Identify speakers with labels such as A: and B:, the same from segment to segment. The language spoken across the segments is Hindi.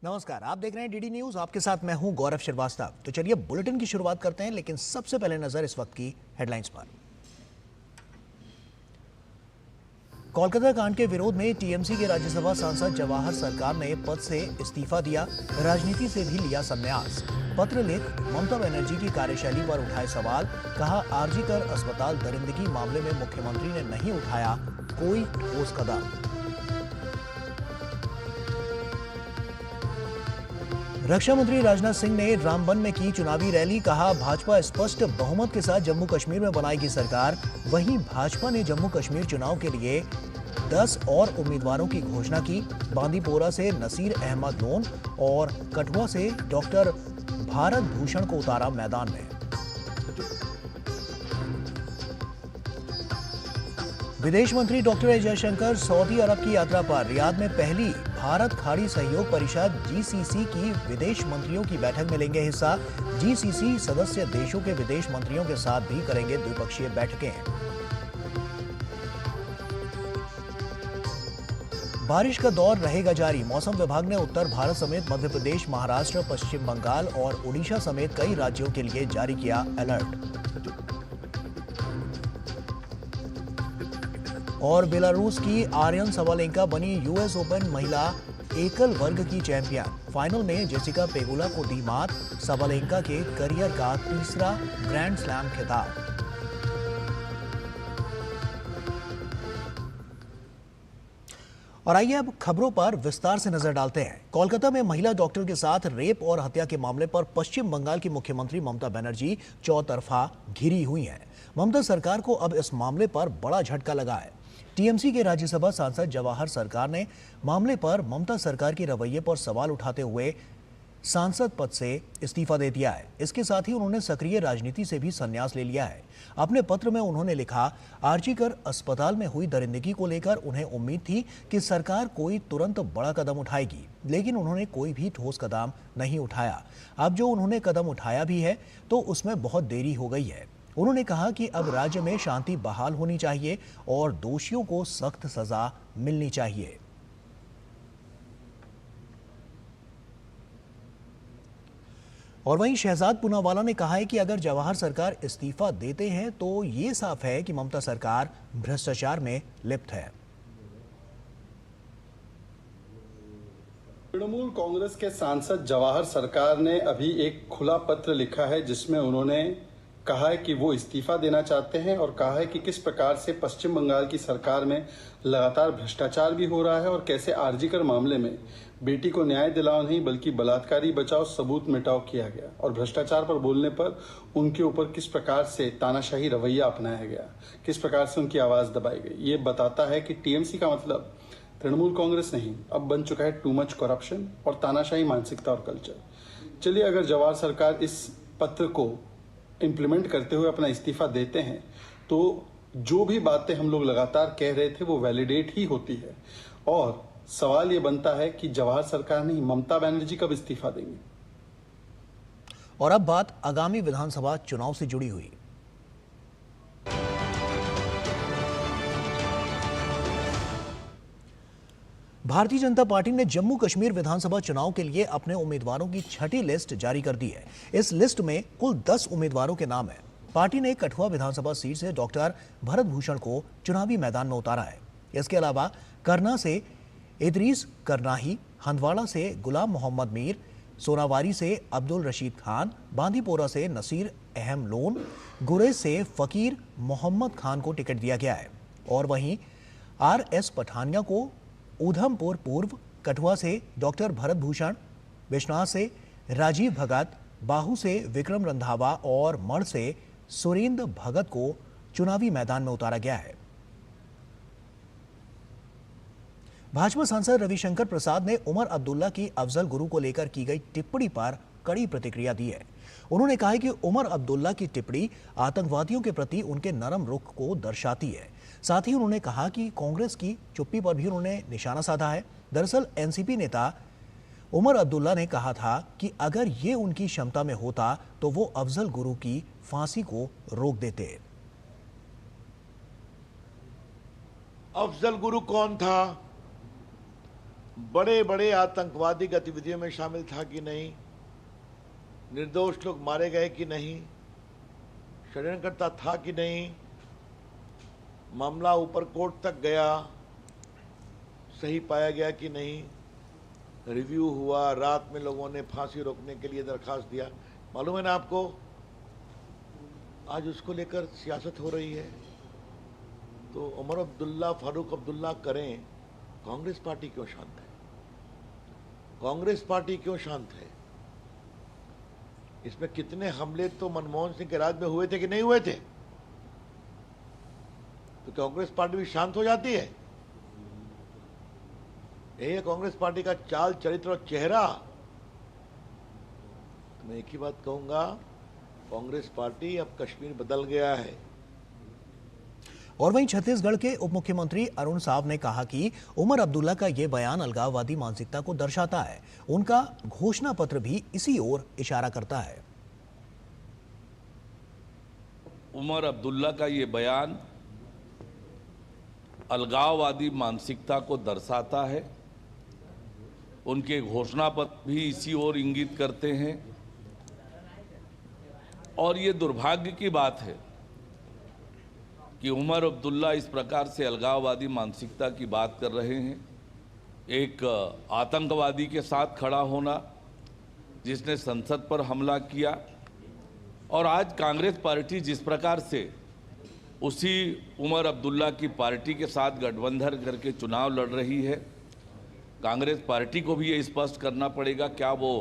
A: नमस्कार, आप देख रहे हैं डीडी न्यूज। आपके साथ मैं हूं गौरव श्रीवास्तव। तो चलिए बुलेटिन की शुरुआत करते हैं, लेकिन सबसे पहले नजर इस वक्त की हेडलाइंस पर। कोलकाता कांड के विरोध में टीएमसी के राज्यसभा सांसद जवाहर सरकार ने पद से इस्तीफा दिया, राजनीति से भी लिया संन्यास। पत्र लिख ममता बनर्जी की कार्यशैली पर उठाए सवाल, कहा आरजीकर अस्पताल दरिंदगी मामले में मुख्यमंत्री ने नहीं उठाया कोई ठोस कदम। रक्षा मंत्री राजनाथ सिंह ने रामबन में की चुनावी रैली, कहा भाजपा स्पष्ट बहुमत के साथ जम्मू कश्मीर में बनाएगी सरकार। वहीं भाजपा ने जम्मू कश्मीर चुनाव के लिए 10 और उम्मीदवारों की घोषणा की। बांदीपोरा से नसीर अहमद लोन और कठुआ से डॉक्टर भारत भूषण को उतारा मैदान में। विदेश मंत्री डॉक्टर एस जयशंकर सऊदी अरब की यात्रा पर। रियाद में पहली भारत खाड़ी सहयोग परिषद जीसीसी की विदेश मंत्रियों की बैठक में लेंगे हिस्सा। जीसीसी सदस्य देशों के विदेश मंत्रियों के साथ भी करेंगे द्विपक्षीय बैठकें। बारिश का दौर रहेगा जारी। मौसम विभाग ने उत्तर भारत समेत मध्य प्रदेश, महाराष्ट्र, पश्चिम बंगाल और ओडिशा समेत कई राज्यों के लिए जारी किया अलर्ट। और बेलारूस की आर्यन सबालेंका बनी यूएस ओपन महिला एकल वर्ग की चैंपियन। फाइनल में जेसिका पेगुला को दी मात, सबालेंका के करियर का तीसरा ग्रैंड स्लैम खिताब। और आइए अब खबरों पर विस्तार से नजर डालते हैं। कोलकाता में महिला डॉक्टर के साथ रेप और हत्या के मामले पर पश्चिम बंगाल की मुख्यमंत्री ममता बनर्जी चौतरफा घिरी हुई हैं। ममता सरकार को अब इस मामले पर बड़ा झटका लगा है। टीएमसी के राज्यसभा सांसद जवाहर सरकार ने मामले पर ममता सरकार के रवैये पर सवाल उठाते हुए सांसद पद से इस्तीफा दे दिया है। इसके साथ ही उन्होंने सक्रिय राजनीति से भी संन्यास ले लिया है। अपने पत्र में उन्होंने लिखा, आरजीकर अस्पताल में हुई दरिंदगी को लेकर उन्हें उम्मीद थी कि सरकार कोई तुरंत बड़ा कदम उठाएगी, लेकिन उन्होंने कोई भी ठोस कदम नहीं उठाया। अब जो उन्होंने कदम उठाया भी है तो उसमें बहुत देरी हो गई है। उन्होंने कहा कि अब राज्य में शांति बहाल होनी चाहिए और दोषियों को सख्त सजा मिलनी चाहिए। और वहीं शहजाद पूनावाला ने कहा है कि अगर जवाहर सरकार इस्तीफा देते हैं तो ये साफ है कि ममता सरकार भ्रष्टाचार में लिप्त है।
B: तृणमूल कांग्रेस के सांसद जवाहर सरकार ने अभी एक खुला पत्र लिखा है जिसमें उन्होंने कहा है कि वो इस्तीफा देना चाहते हैं और कहा है कि किस प्रकार से पश्चिम बंगाल की सरकार में लगातार भ्रष्टाचार भी हो रहा है और कैसे आरजीकर मामले में बेटी को न्याय दिलाओ नहीं बल्कि बलात्कारी बचाओ सबूत मिटाओ किया गया और भ्रष्टाचार पर बोलने पर उनके ऊपर किस प्रकार से तानाशाही रवैया अपनाया गया, किस प्रकार से उनकी आवाज दबाई गई। ये बताता है कि टीएमसी का मतलब तृणमूल कांग्रेस नहीं, अब बन चुका है टू मच करप्शन और तानाशाही मानसिकता और कल्चर। चलिए, अगर जवाहर सरकार इस पत्र को इम्प्लीमेंट करते हुए अपना इस्तीफा देते हैं तो जो भी बातें हम लोग लगातार कह रहे थे वो वैलिडेट ही होती है। और सवाल ये बनता है कि जवाहर सरकार नहीं, ममता बनर्जी कब इस्तीफा देंगी।
A: और अब बात आगामी विधानसभा चुनाव से जुड़ी हुई। भारतीय जनता पार्टी ने जम्मू कश्मीर विधानसभा चुनाव के लिए अपने उम्मीदवारों की छठी लिस्ट जारी कर दी है। इस लिस्ट में कुल 10 उम्मीदवारों के नाम हैं। पार्टी ने कठुआ विधानसभा सीट से डॉक्टर भरत भूषण को चुनावी मैदान में उतारा है। इसके अलावा करना से इदरीस करनाही, हंदवाड़ा से गुलाम मोहम्मद मीर, सोनावारी से अब्दुल रशीद खान, बांदीपोरा से नसीर अहम लोन, गुरेज से फकीर मोहम्मद खान को टिकट दिया गया है। और वहीं RS पठानिया को उधमपुर पूर्व, कठुआ से डॉक्टर भरत भूषण, बिश्नाह से राजीव भगत, बाहू से विक्रम रंधावा और मढ़ से सुरेंद्र भगत को चुनावी मैदान में उतारा गया है। भाजपा सांसद रविशंकर प्रसाद ने उमर अब्दुल्ला की अफजल गुरु को लेकर की गई टिप्पणी पर कड़ी प्रतिक्रिया दी है। उन्होंने कहा कि उमर अब्दुल्ला की टिप्पणी आतंकवादियों के प्रति उनके नरम रुख को दर्शाती है। साथ ही उन्होंने कहा कि कांग्रेस की चुप्पी पर भी उन्होंने निशाना साधा है। दरअसल एनसीपी नेता उमर अब्दुल्ला ने कहा था कि अगर ये उनकी क्षमता में होता तो वो अफजल गुरु की फांसी को रोक देते।
C: अफजल गुरु कौन था? बड़े बड़े आतंकवादी गतिविधियों में शामिल था कि नहीं, निर्दोष लोग मारे गए कि नहीं, षड्यंत्रकर्ता था कि नहीं, मामला ऊपर कोर्ट तक गया, सही पाया गया कि नहीं, रिव्यू हुआ, रात में लोगों ने फांसी रोकने के लिए दरखास्त दिया, मालूम है ना आपको। आज उसको लेकर सियासत हो रही है। तो उमर अब्दुल्ला, फारूक अब्दुल्ला करें, कांग्रेस पार्टी क्यों शांत है? कांग्रेस पार्टी क्यों शांत है? इसमें कितने हमले तो मनमोहन सिंह के राज में हुए थे कि नहीं हुए थे? तो कांग्रेस पार्टी भी शांत हो जाती है? यही है कांग्रेस पार्टी का चाल, चरित्र और चेहरा। तो मैं एक ही बात कहूंगा, कांग्रेस पार्टी अब कश्मीर बदल गया है।
A: और वहीं छत्तीसगढ़ के उप मुख्यमंत्री अरुण साव ने कहा कि उमर अब्दुल्ला का यह बयान अलगाववादी मानसिकता को दर्शाता है। उनका घोषणा पत्र भी इसी ओर इशारा करता है।
D: उमर अब्दुल्ला का ये बयान अलगाववादी मानसिकता को दर्शाता है। उनके घोषणा पत्र भी इसी ओर इंगित करते हैं। और ये दुर्भाग्य की बात है कि उमर अब्दुल्ला इस प्रकार से अलगाववादी मानसिकता की बात कर रहे हैं। एक आतंकवादी के साथ खड़ा होना जिसने संसद पर हमला किया, और आज कांग्रेस पार्टी जिस प्रकार से उसी उमर अब्दुल्ला की पार्टी के साथ गठबंधन करके चुनाव लड़ रही है, कांग्रेस पार्टी को भी ये स्पष्ट करना पड़ेगा क्या वो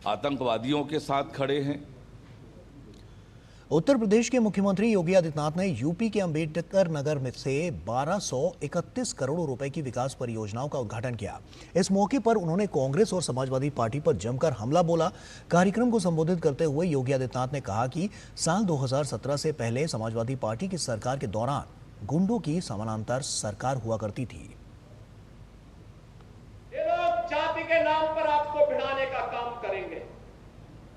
D: आतंकवादियों के साथ खड़े हैं।
A: उत्तर प्रदेश के मुख्यमंत्री योगी आदित्यनाथ ने यूपी के अंबेडकर नगर में से 1231 करोड़ रुपए की विकास परियोजनाओं का उद्घाटन किया। इस मौके पर उन्होंने कांग्रेस और समाजवादी पार्टी पर जमकर हमला बोला। कार्यक्रम को संबोधित करते हुए योगी आदित्यनाथ ने कहा कि साल 2017 से पहले समाजवादी पार्टी की सरकार के दौरान गुंडों की समानांतर सरकार हुआ करती थी।
E: ये लोग जाति के नाम पर आपको भिड़ाने का काम करेंगे,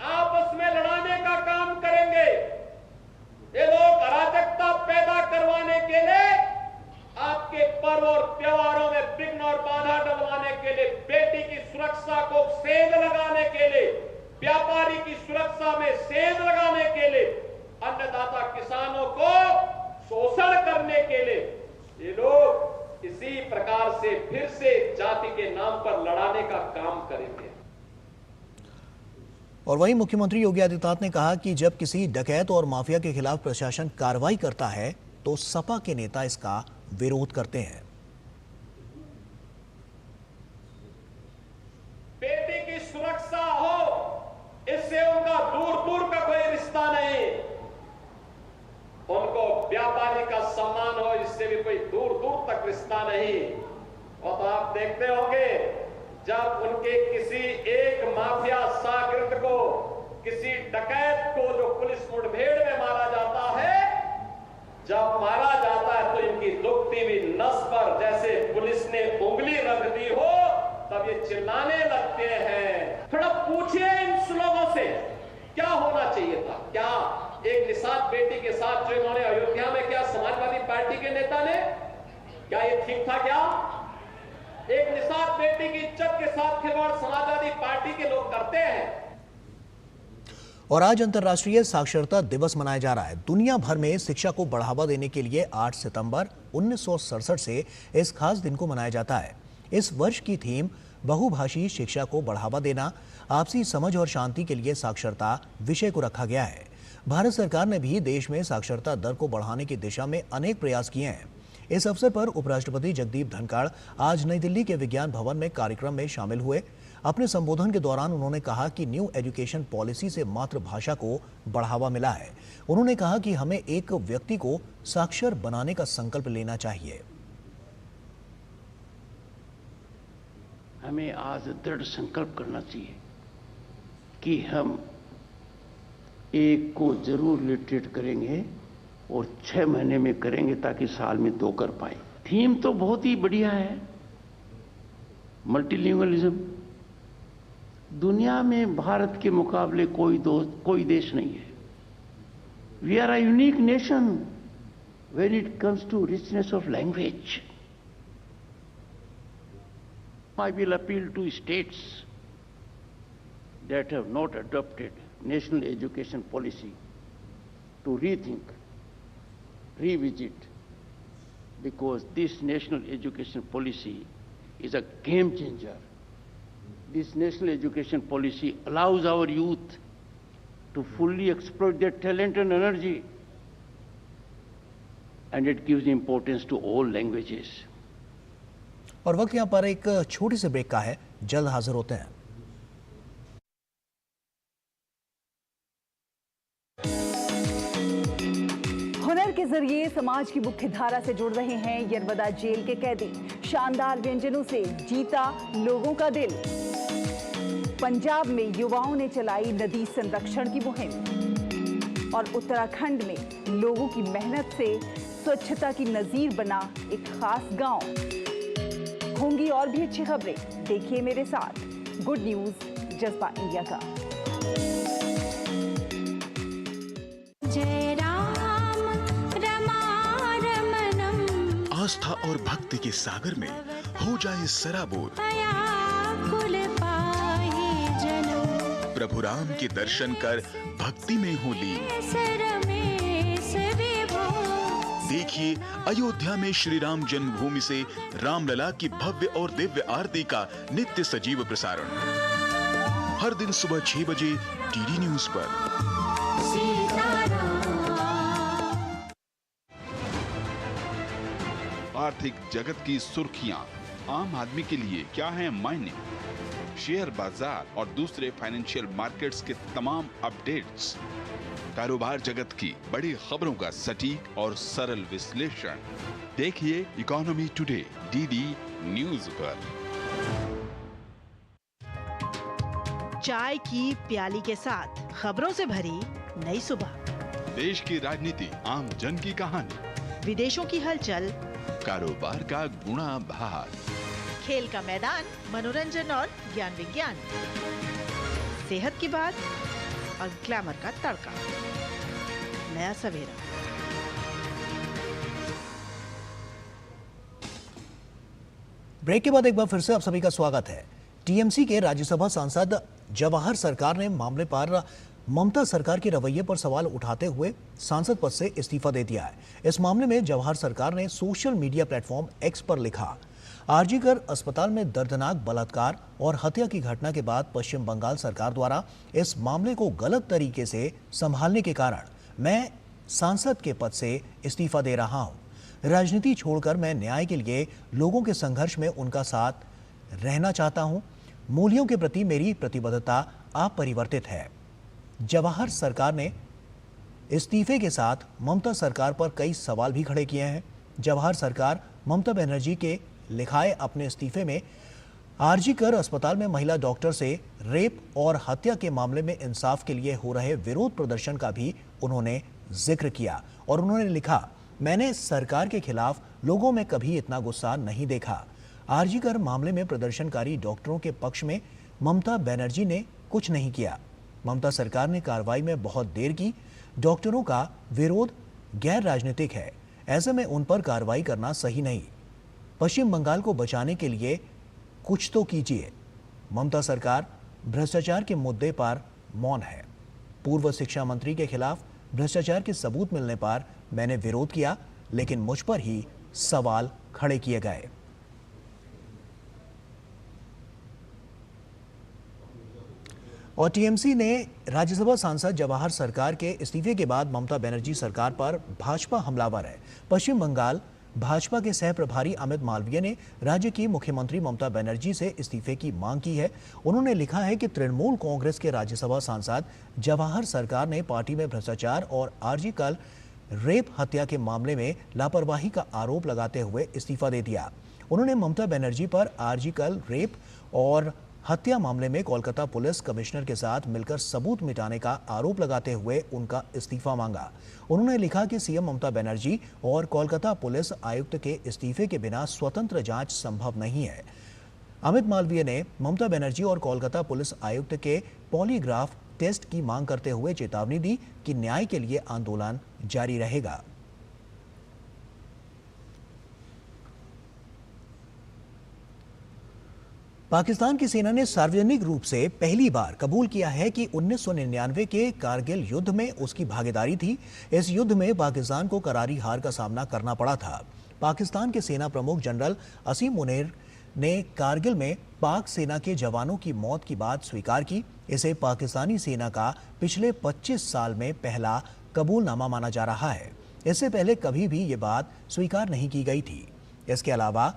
E: आपस में लड़ाने का काम करेंगे। ये लोग अराजकता पैदा करवाने के लिए, आपके पर्व और त्योहारों में विघ्न और बाधा डलवाने के लिए, बेटी की सुरक्षा को सेंध लगाने के लिए, व्यापारी की सुरक्षा में सेंध लगाने के लिए, अन्नदाता किसानों को शोषण करने के लिए ये लोग इसी प्रकार से फिर से जाति के नाम पर लड़ाने का काम करेंगे।
A: और वहीं मुख्यमंत्री योगी आदित्यनाथ ने कहा कि जब किसी डकैत और माफिया के खिलाफ प्रशासन कार्रवाई करता है तो सपा के नेता इसका विरोध करते हैं।
E: बेटी की सुरक्षा हो, इससे उनका दूर दूर का कोई रिश्ता नहीं। उनको व्यापारी का सम्मान हो, इससे भी कोई दूर दूर तक रिश्ता नहीं। और तो आप देखते होंगे जब उनके किसी एक माफिया शागिर्द को, किसी डकैत को जो पुलिस मुठभेड़ में मारा जाता है, जब मारा जाता है तो इनकी दुखती हुई नस पर जैसे पुलिस ने उंगली रख दी हो, तब ये चिल्लाने लगते हैं। थोड़ा पूछिए इन लोगों से क्या होना चाहिए था। क्या एक निषाद बेटी के साथ जो इन्होंने अयोध्या में, क्या समाजवादी पार्टी के नेता ने, क्या ये ठीक था? क्या एक निषाद बेटी की इज्जत के साथ खिलवाड़ समाजवादी पार्टी के लोग करते हैं?
A: और आज अंतर्राष्ट्रीय साक्षरता दिवस मनाया जा रहा है। दुनिया भर में शिक्षा को बढ़ावा देने के लिए 8 सितंबर 1967 से इस खास दिन को मनाया जाता है। इस वर्ष की थीम बहुभाषी शिक्षा को बढ़ावा देना, आपसी समझ और शांति के लिए साक्षरता विषय को रखा गया है। भारत सरकार ने भी देश में साक्षरता दर को बढ़ाने की दिशा में अनेक प्रयास किए हैं। इस अवसर पर उपराष्ट्रपति जगदीप धनखड़ आज नई दिल्ली के विज्ञान भवन में कार्यक्रम में शामिल हुए। अपने संबोधन के दौरान उन्होंने कहा कि न्यू एजुकेशन पॉलिसी से मातृभाषा को बढ़ावा मिला है। उन्होंने कहा कि हमें एक व्यक्ति को साक्षर बनाने का संकल्प लेना चाहिए।
F: हमें आज दृढ़ संकल्प करना चाहिए कि हम एक को जरूर लिटरेट करेंगे और 6 महीने में करेंगे ताकि साल में 2 कर पाए। थीम तो बहुत ही बढ़िया है, मल्टीलिंगुअलिज्म। दुनिया में भारत के मुकाबले कोई देश नहीं है। We are a unique nation when it comes to richness of language. I will appeal to states that have not adopted national education policy to rethink, revisit, because this national education policy is a game changer. This national education policy allows our youth to fully exploit their talent and energy, and it gives importance to all languages.
A: और वक्त यहाँ पर एक छोटी सी ब्रेक का है, जल्द हाजिर होते हैं।
G: हुनर के जरिए समाज की मुख्य धारा से जुड़ रहे हैं यरवदा जेल के कैदी। शानदार व्यंजनों से जीता लोगों का दिल। पंजाब में युवाओं ने चलाई नदी संरक्षण की मुहिम और उत्तराखंड में लोगों की मेहनत से स्वच्छता की नजीर बना एक खास गांव। होंगी और भी अच्छी खबरें, देखिए मेरे साथ गुड न्यूज जज्बा इंडिया का।
H: जय राम रमारमणम,
I: आस्था और भक्ति के सागर में हो जाए सराबोर।
H: कुल पाए जन्म,
I: प्रभु राम के दर्शन कर भक्ति में हो लीन। देखिए अयोध्या में श्री राम जन्मभूमि से रामलला की भव्य और दिव्य आरती का नित्य सजीव प्रसारण हर दिन सुबह 6 बजे डीडी न्यूज पर।
J: आर्थिक जगत की सुर्खियां आम आदमी के लिए क्या है मायने, शेयर बाजार और दूसरे फाइनेंशियल मार्केट्स के तमाम अपडेट्स, कारोबार जगत की बड़ी खबरों का सटीक और सरल विश्लेषण देखिए इकोनॉमी टुडे डीडी न्यूज पर।
K: चाय की प्याली के साथ खबरों से भरी नई सुबह,
J: देश की राजनीति, आम जन की कहानी,
K: विदेशों की हलचल,
J: कारोबार का गुणा भार,
K: खेल का मैदान, मनोरंजन और ज्ञान विज्ञान, सेहत की बात और ग्लैमर का तड़का। नया सवेरा।
A: ब्रेक के बाद एक बार फिर से आप सभी का स्वागत है। टीएमसी के राज्यसभा सांसद जवाहर सरकार ने मामले पर ममता सरकार के रवैये पर सवाल उठाते हुए सांसद पद से इस्तीफा दे दिया है। इस मामले में जवाहर सरकार ने सोशल मीडिया प्लेटफॉर्म एक्स पर लिखा, आरजीकर अस्पताल में दर्दनाक बलात्कार और हत्या की घटना के बाद पश्चिम बंगाल सरकार द्वारा इस मामले को गलत तरीके से संभालने के कारण मैं सांसद के पद से इस्तीफा दे रहा हूं। राजनीति छोड़कर मैं न्याय के लिए लोगों के संघर्ष में उनका साथ रहना चाहता हूं। मूल्यों के प्रति मेरी प्रतिबद्धता अपरिवर्तित है। जवाहर सरकार ने इस्तीफे के साथ ममता सरकार पर कई सवाल भी खड़े किए हैं। जवाहर सरकार ममता बनर्जी के लिखाए अपने इस्तीफे में आरजीकर अस्पताल में महिला डॉक्टर से रेप और हत्या के मामले में इंसाफ के लिए हो रहे विरोध प्रदर्शन का भी उन्होंने जिक्र किया और उन्होंने लिखा, मैंने सरकार के खिलाफ लोगों में कभी इतना गुस्सा नहीं देखा। आरजीकर मामले में प्रदर्शनकारी डॉक्टरों के पक्ष में ममता बनर्जी ने कुछ नहीं किया। ममता सरकार ने कार्रवाई में बहुत देर की। डॉक्टरों का विरोध गैर राजनीतिक है, ऐसे में उन पर कार्रवाई करना सही नहीं। पश्चिम बंगाल को बचाने के लिए कुछ तो कीजिए। ममता सरकार भ्रष्टाचार के मुद्दे पर मौन है। पूर्व शिक्षा मंत्री के खिलाफ भ्रष्टाचार के सबूत मिलने पर मैंने विरोध किया, लेकिन मुझ पर ही सवाल खड़े किए गए। और टीएमसी ने राज्यसभा सांसद जवाहर सरकार के इस्तीफे के बाद ममता बनर्जी सरकार पर भाजपा हमलावर है। पश्चिम बंगाल भाजपा के सह प्रभारी अमित मालवीय ने राज्य की मुख्यमंत्री ममता बनर्जी से इस्तीफे की मांग की है। उन्होंने लिखा है कि तृणमूल कांग्रेस के राज्यसभा सांसद जवाहर सरकार ने पार्टी में भ्रष्टाचार और आरजीकर रेप हत्या के मामले में लापरवाही का आरोप लगाते हुए इस्तीफा दे दिया। उन्होंने ममता बनर्जी पर आरजीकर रेप और हत्या मामले में कोलकाता पुलिस कमिश्नर के साथ मिलकर सबूत मिटाने का आरोप लगाते हुए उनका इस्तीफा मांगा। उन्होंने लिखा कि सीएम ममता बनर्जी और कोलकाता पुलिस आयुक्त के इस्तीफे के बिना स्वतंत्र जांच संभव नहीं है। अमित मालवीय ने ममता बनर्जी और कोलकाता पुलिस आयुक्त के पॉलीग्राफ टेस्ट की मांग करते हुए चेतावनी दी कि न्याय के लिए आंदोलन जारी रहेगा। पाकिस्तान की सेना ने सार्वजनिक रूप से पहली बार कबूल किया है कि 1999 के कारगिल युद्ध में उसकी भागीदारी थी। इस युद्ध में पाकिस्तान को करारी हार का सामना करना पड़ा था। पाकिस्तान के सेना प्रमुख जनरल असीम मुनीर ने कारगिल में पाक सेना के जवानों की मौत की बात स्वीकार की। इसे पाकिस्तानी सेना का पिछले 25 साल में पहला कबूलनामा माना जा रहा है। इससे पहले कभी भी ये बात स्वीकार नहीं की गई थी। इसके अलावा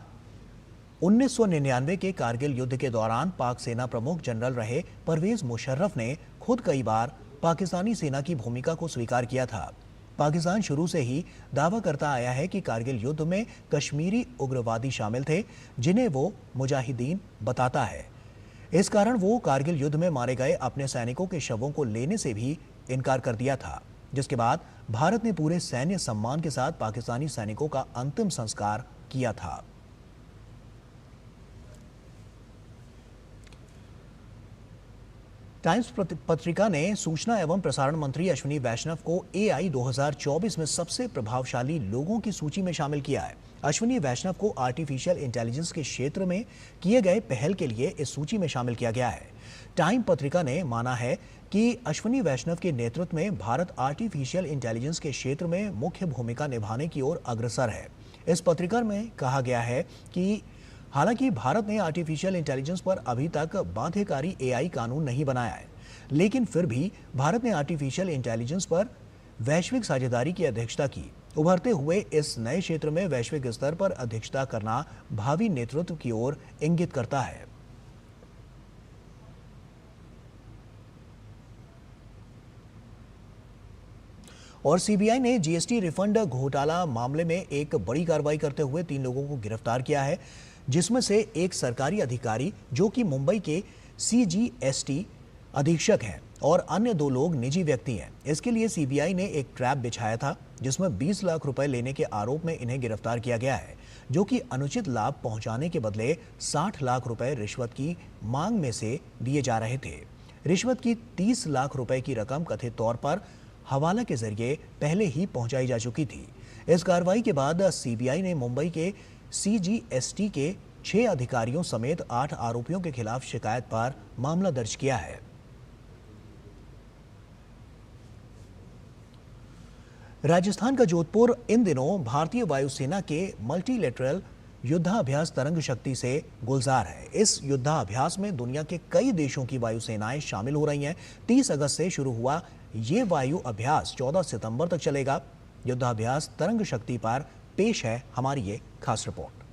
A: 1999 के कारगिल युद्ध के दौरान पाक सेना प्रमुख जनरल रहे परवेज मुशर्रफ ने खुद कई बार पाकिस्तानी सेना की भूमिका को स्वीकार किया था। पाकिस्तान शुरू से ही दावा करता आया है कि कारगिल युद्ध में कश्मीरी उग्रवादी शामिल थे, जिन्हें वो मुजाहिदीन बताता है। इस कारण वो कारगिल युद्ध में मारे गए अपने सैनिकों के शवों को लेने से भी इनकार कर दिया था, जिसके बाद भारत ने पूरे सैन्य सम्मान के साथ पाकिस्तानी सैनिकों का अंतिम संस्कार किया था। टाइम्स पत्रिका ने सूचना एवं प्रसारण मंत्री अश्विनी वैष्णव को AI 2024 में सबसे प्रभावशाली लोगों की सूची में शामिल किया है। अश्विनी वैष्णव को आर्टिफिशियल इंटेलिजेंस के क्षेत्र में किए गए पहल के लिए इस सूची में शामिल किया गया है। टाइम पत्रिका ने माना है कि अश्विनी वैष्णव के नेतृत्व में भारत आर्टिफिशियल इंटेलिजेंस के क्षेत्र में मुख्य भूमिका निभाने की ओर अग्रसर है। इस पत्रिका में कहा गया है कि हालांकि भारत ने आर्टिफिशियल इंटेलिजेंस पर अभी तक बाध्यकारी AI कानून नहीं बनाया है, लेकिन फिर भी भारत ने आर्टिफिशियल इंटेलिजेंस पर वैश्विक साझेदारी की अध्यक्षता की। उभरते हुए इस नए क्षेत्र में वैश्विक स्तर पर अध्यक्षता करना भावी नेतृत्व की ओर इंगित करता है। और CBI ने GST रिफंड घोटाला मामले में एक बड़ी कार्रवाई करते हुए 3 लोगों को गिरफ्तार किया है, जिसमें से एक सरकारी अधिकारी जो कि मुंबई के CGST अधीक्षक हैं और अन्य 2 लोग निजी व्यक्ति हैं। इसके लिए CBI ने एक ट्रैप बिछाया था, जिसमें 20 लाख रुपए लेने के आरोप में इन्हें गिरफ्तार किया गया है, जो कि अनुचित लाभ पहुंचाने के बदले 60 लाख रुपए रिश्वत की मांग में से दिए जा रहे थे। रिश्वत की 30 लाख रुपए की रकम कथित तौर पर हवाला के जरिए पहले ही पहुंचाई जा चुकी थी। इस कार्रवाई के बाद CBI ने मुंबई के CGST के 6 अधिकारियों समेत 8 आरोपियों के खिलाफ शिकायत पर मामला दर्ज किया है। राजस्थान का जोधपुर इन दिनों भारतीय वायुसेना के मल्टीलेटरल युद्धाभ्यास तरंग शक्ति से गुलजार है। इस युद्धाभ्यास में दुनिया के कई देशों की वायुसेनाएं शामिल हो रही हैं। 30 अगस्त से शुरू हुआ ये वायु अभ्यास 14 सितंबर तक चलेगा। युद्धाभ्यास तरंग शक्ति पर पेश है हमारी ये खास रिपोर्ट।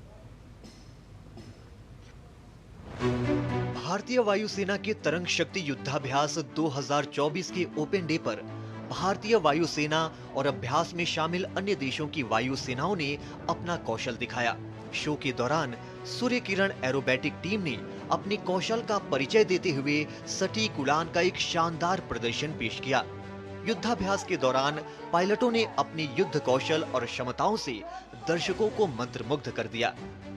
L: भारतीय वायुसेना के तरंग शक्ति युद्धाभ्यास 2024 के ओपन डे पर भारतीय वायुसेना और अभ्यास में शामिल अन्य देशों की वायुसेनाओं ने अपना कौशल दिखाया। शो के दौरान सूर्य किरण एरोबैटिक टीम ने अपने कौशल का परिचय देते हुए सटीक उड़ान का एक शानदार प्रदर्शन पेश किया। युद्धाभ्यास के दौरान पायलटों ने अपने युद्ध कौशल और क्षमताओं से दर्शकों को मंत्रमुग्ध कर दिया।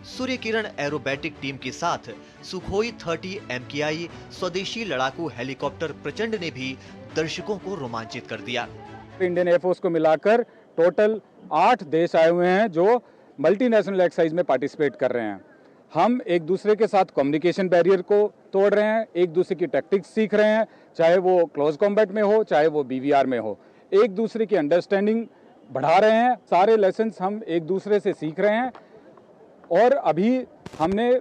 L: सूर्य किरण एरोबैटिक टीम के साथ सुखोई 30 MKI स्वदेशी लड़ाकू हेलीकॉप्टर प्रचंड ने भी दर्शकों को रोमांचित कर दिया।
M: इंडियन एयरफोर्स को मिलाकर टोटल 8 देश आए हुए हैं जो मल्टीनेशनल एक्सरसाइज में पार्टिसिपेट कर रहे हैं। हम एक दूसरे के साथ कम्युनिकेशन बैरियर को तोड़ रहे हैं, एक दूसरे की टैक्टिक्स सीख रहे हैं, चाहे वो क्लोज कॉम्बैट में हो, चाहे वो BVR में हो। एक दूसरे की अंडरस्टैंडिंग बढ़ा रहे हैं। सारे लेसन्स हम एक दूसरे से सीख रहे हैं और अभी हमने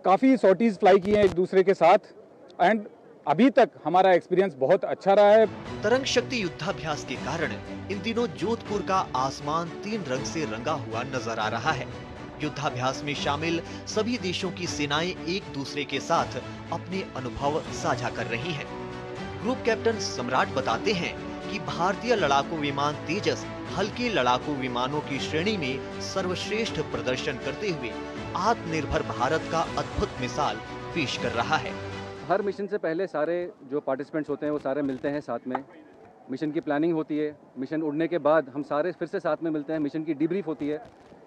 M: काफ़ी सॉर्टीज फ्लाई की हैं एक दूसरे के साथ एंड अभी तक हमारा एक्सपीरियंस बहुत अच्छा रहा है।
L: तरंग शक्ति युद्धाभ्यास के कारण इन दिनों जोधपुर का आसमान 3 रंग से रंगा हुआ नजर आ रहा है। युद्धाभ्यास में शामिल सभी देशों की सेनाएं एक दूसरे के साथ अपने अनुभव साझा कर रही हैं। ग्रुप कैप्टन सम्राट बताते हैं कि भारतीय लड़ाकू विमान तेजस हल्के लड़ाकू विमानों की श्रेणी में सर्वश्रेष्ठ प्रदर्शन करते हुए आत्मनिर्भर भारत का अद्भुत मिसाल पेश कर रहा है।
M: हर मिशन से पहले सारे जो पार्टिसिपेंट्स होते हैं वो सारे मिलते हैं साथ में, मिशन की प्लानिंग होती है। मिशन उड़ने के बाद हम सारे फिर से साथ में मिलते हैं, मिशन की डिब्रीफ होती है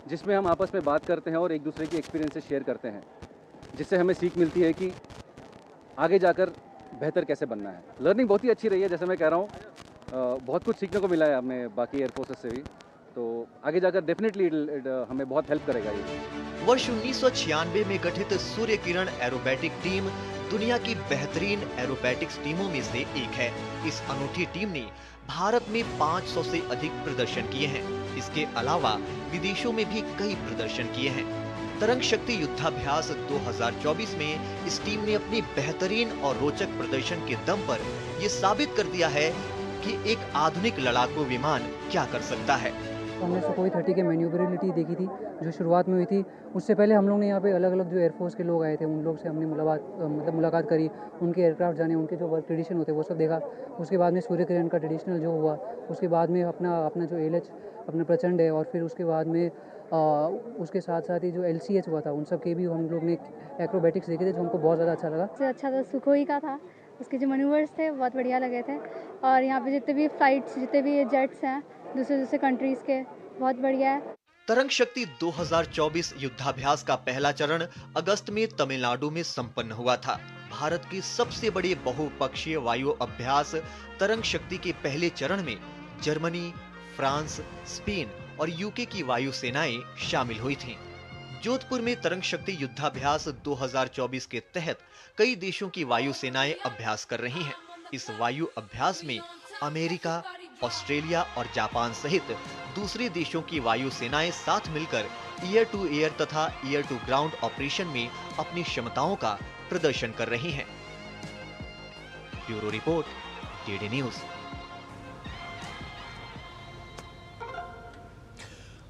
M: जिसमें हम आपस में बात करते हैं और एक दूसरे की एक्सपीरियंसेस शेयर करते हैं, जिससे हमें सीख मिलती है कि आगे जाकर बेहतर कैसे बनना है। लर्निंग बहुत ही अच्छी रही है, जैसे मैं कह रहा हूँ बहुत कुछ सीखने को मिला है हमें बाकी एयरफोर्सेस से भी। तो आगे जाकर डेफिनेटली हमें बहुत हेल्प करेगा ये।
L: वर्ष 1996 में गठित सूर्य किरण एरोबैटिक टीम दुनिया की बेहतरीन एरोबैटिक्स टीमों में से एक है। इस अनूठी टीम ने भारत में 500 से अधिक प्रदर्शन किए हैं। इसके अलावा विदेशों में भी कई प्रदर्शन किए हैं। तरंग शक्ति युद्धाभ्यास 2024 में इस टीम ने अपनी बेहतरीन और रोचक प्रदर्शन के दम पर ये साबित कर दिया है कि एक आधुनिक लड़ाकू विमान क्या कर सकता है।
N: हमने सुखोई 30 के मैन्यूवरेबिलिटी देखी थी जो शुरुआत में हुई थी। उससे पहले हम लोग ने यहाँ पे अलग अलग जो एयरफोर्स के लोग आए थे उन लोग से हमने मुलाकात करी, उनके एयरक्राफ्ट जाने, उनके जो वर्क ट्रेडिशन होते वो सब देखा। उसके बाद में सूर्य किरण का ट्रेडिशनल जो हुआ, उसके बाद में अपना जो एलएच अपना प्रचंड है, और फिर उसके बाद में उसके साथ साथ ही जो LCH हुआ था उन सब के भी हम लोग ने एक्रोबैटिक्स देखे थे जो हमको बहुत ज़्यादा अच्छा लगा।
O: सबसे अच्छा तो सुखोई का था, उसके जो मैन्यूवर्स थे बहुत बढ़िया लगे थे। और यहाँ पे जितने भी फ्लाइट्स, जितने भी जेट्स हैं दूसरे कंट्रीज़ के, बहुत बढ़िया है।
L: तरंग शक्ति 2024 युद्धाभ्यास का पहला चरण अगस्त में तमिलनाडु में संपन्न हुआ था। भारत की सबसे बड़े बहुपक्षीय वायु अभ्यास तरंग शक्ति के पहले चरण में जर्मनी, फ्रांस, स्पेन और यूके की वायु सेनाएं शामिल हुई थीं। जोधपुर में तरंग शक्ति युद्धाभ्यास 2024 के तहत कई देशों की वायु सेनाएं अभ्यास कर रही हैं। इस वायु अभ्यास में अमेरिका, ऑस्ट्रेलिया और जापान सहित दूसरे देशों की वायु सेनाएं साथ मिलकर एयर टू एयर तथा एयर टू ग्राउंड ऑपरेशन में अपनी क्षमताओं का प्रदर्शन कर रही हैं। Bureau report, DD news.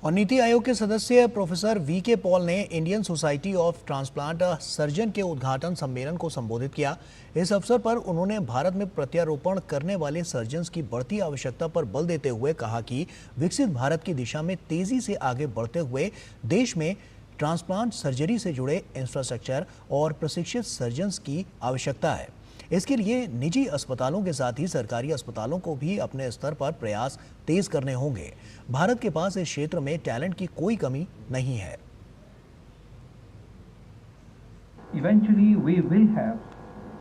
A: और नीति आयोग के सदस्य प्रोफेसर VK पॉल ने Indian society of transplant surgeon के उद्घाटन सम्मेलन को संबोधित किया। इस अवसर पर उन्होंने भारत में प्रत्यारोपण करने वाले सर्जन्स की बढ़ती आवश्यकता पर बल देते हुए कहा कि विकसित भारत की दिशा में तेजी से आगे बढ़ते हुए देश में ट्रांसप्लांट सर्जरी से जुड़े इंफ्रास्ट्रक्चर और प्रशिक्षित सर्जन्स की आवश्यकता है। इसके लिए निजी अस्पतालों के साथ ही सरकारी अस्पतालों को भी अपने स्तर पर प्रयास तेज करने होंगे। भारत के पास इस क्षेत्र में टैलेंट की कोई कमी नहीं है।
P: Eventually we will have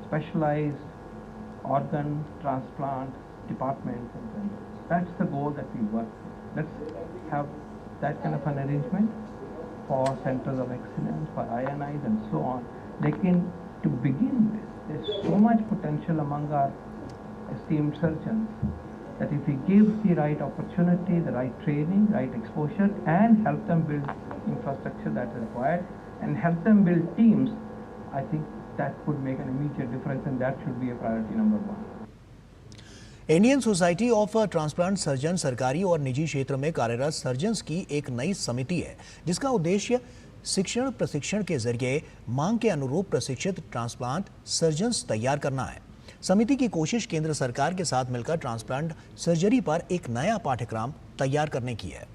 P: specialized organ transplant departments and centers. That's the goal that we work with. Let's have that kind of an arrangement for centers of excellence, for INIs and so on. Lekin to begin with, there's so much potential among our esteemed surgeons that if we give the right opportunity, the right training, right exposure, and help them build infrastructure that is required and help them build teams, I think that would make an immediate difference, and that should be a priority number one.
A: Indian society of transplant surgeon सरकारी और निजी क्षेत्र में कार्यरत सर्जन्स की एक नई समिति है जिसका उद्देश्य शिक्षण प्रशिक्षण के जरिए मांग के अनुरूप प्रशिक्षित ट्रांसप्लांट सर्जन्स तैयार करना है। समिति की कोशिश केंद्र सरकार के साथ मिलकर ट्रांसप्लांट सर्जरी पर एक नया पाठ्यक्रम तैयार करने की है।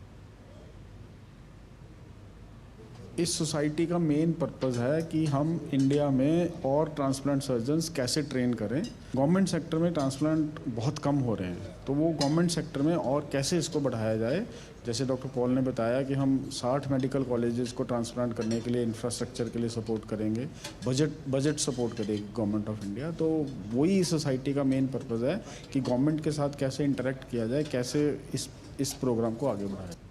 Q: इस सोसाइटी का मेन पर्पस है कि हम इंडिया में और ट्रांसप्लांट सर्जन्स कैसे ट्रेन करें। गवर्नमेंट सेक्टर में ट्रांसप्लांट बहुत कम हो रहे हैं, तो वो गवर्नमेंट सेक्टर में और कैसे इसको बढ़ाया जाए। जैसे डॉक्टर पॉल ने बताया कि हम 60 मेडिकल कॉलेजेस को ट्रांसप्लांट करने के लिए इंफ्रास्ट्रक्चर के लिए सपोर्ट करेंगे, बजट सपोर्ट करेगी गवर्नमेंट ऑफ इंडिया। तो वही सोसाइटी का मेन पर्पस है कि गवर्नमेंट के साथ कैसे इंटरेक्ट किया जाए, कैसे इस प्रोग्राम को आगे बढ़ाया।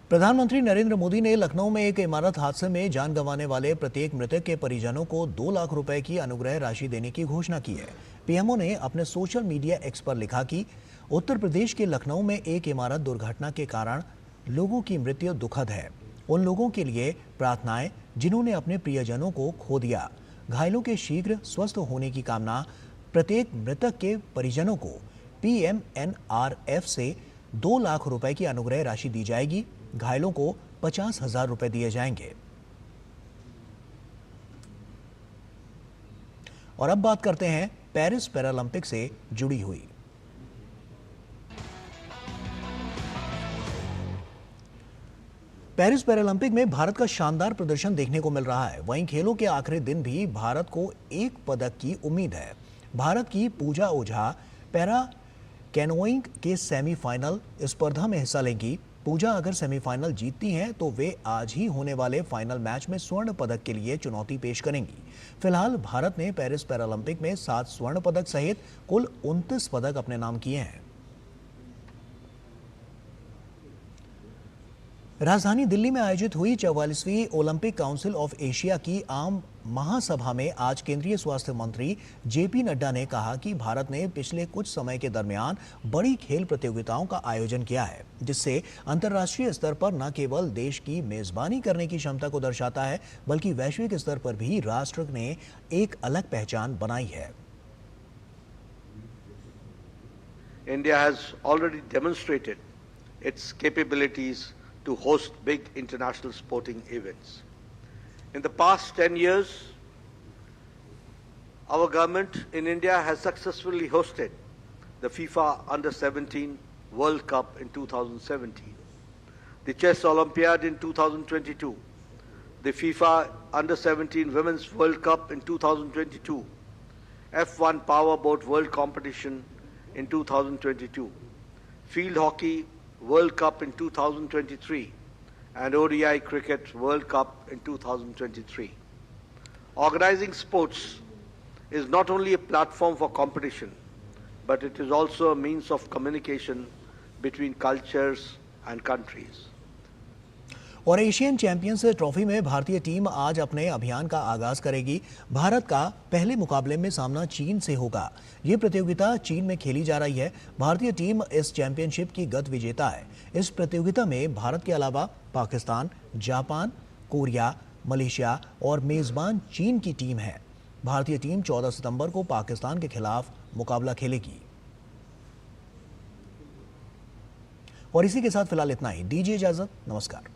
A: प्रधानमंत्री नरेंद्र मोदी ने लखनऊ में एक इमारत हादसे में जान गंवाने वाले प्रत्येक मृतक के परिजनों को 2 लाख रुपए की अनुग्रह राशि देने की घोषणा की है। पीएमओ ने अपने सोशल मीडिया एक्स पर लिखा कि उत्तर प्रदेश के लखनऊ में एक इमारत दुर्घटना के कारण लोगों की मृत्यु दुखद है। उन लोगों के लिए प्रार्थनाएं जिन्होंने अपने प्रियजनों को खो दिया। घायलों के शीघ्र स्वस्थ होने की कामना। प्रत्येक मृतक के परिजनों को PMNRF से 2 लाख रुपए की अनुग्रह राशि दी जाएगी। घायलों को 50,000 रुपए दिए जाएंगे। और अब बात करते हैं पेरिस पैरालंपिक से जुड़ी हुई। पेरिस पैरालंपिक में भारत का शानदार प्रदर्शन देखने को मिल रहा है। वहीं खेलों के आखिरी दिन भी भारत को एक पदक की उम्मीद है। भारत की पूजा ओझा पैरा कैनोइंग के सेमीफाइनल स्पर्धा में हिस्सा लेंगी। पूजा अगर सेमीफाइनल जीतती हैं तो वे आज ही होने वाले फाइनल मैच में स्वर्ण पदक के लिए चुनौती पेश करेंगी। फिलहाल भारत ने पेरिस पैरालंपिक में 7 स्वर्ण पदक सहित कुल 29 पदक अपने नाम किए हैं। राजधानी दिल्ली में आयोजित हुई 44वीं ओलंपिक काउंसिल ऑफ एशिया की आम महासभा में आज केंद्रीय स्वास्थ्य मंत्री जेपी नड्डा ने कहा कि भारत ने पिछले कुछ समय के दरमियान बड़ी खेल प्रतियोगिताओं का आयोजन किया है, जिससे अंतर्राष्ट्रीय स्तर पर न केवल देश की मेजबानी करने की क्षमता को दर्शाता है, बल्कि वैश्विक स्तर पर भी राष्ट्र ने एक अलग पहचान बनाई है।
R: India has already demonstrated its capabilities to host big international sporting events. In the past 10 years, our government in India has successfully hosted the FIFA Under-17 World Cup in 2017, the Chess Olympiad in 2022, the FIFA Under-17 Women's World Cup in 2022, F1 Powerboat World Competition in 2022, Field Hockey World Cup in 2023, and ODI Cricket World Cup in 2023. Organizing sports is not only a platform for competition, but it is also a means of communication between cultures and countries.
A: और एशियन चैंपियंस ट्रॉफी में भारतीय टीम आज अपने अभियान का आगाज करेगी। भारत का पहले मुकाबले में सामना चीन से होगा। ये प्रतियोगिता चीन में खेली जा रही है। भारतीय टीम इस चैंपियनशिप की गत विजेता है। इस प्रतियोगिता में भारत के अलावा पाकिस्तान, जापान, कोरिया, मलेशिया और मेजबान चीन की टीम है। भारतीय टीम 14 सितंबर को पाकिस्तान के खिलाफ मुकाबला खेलेगी। और इसी के साथ फिलहाल इतना ही। दीजिए इजाजत। नमस्कार।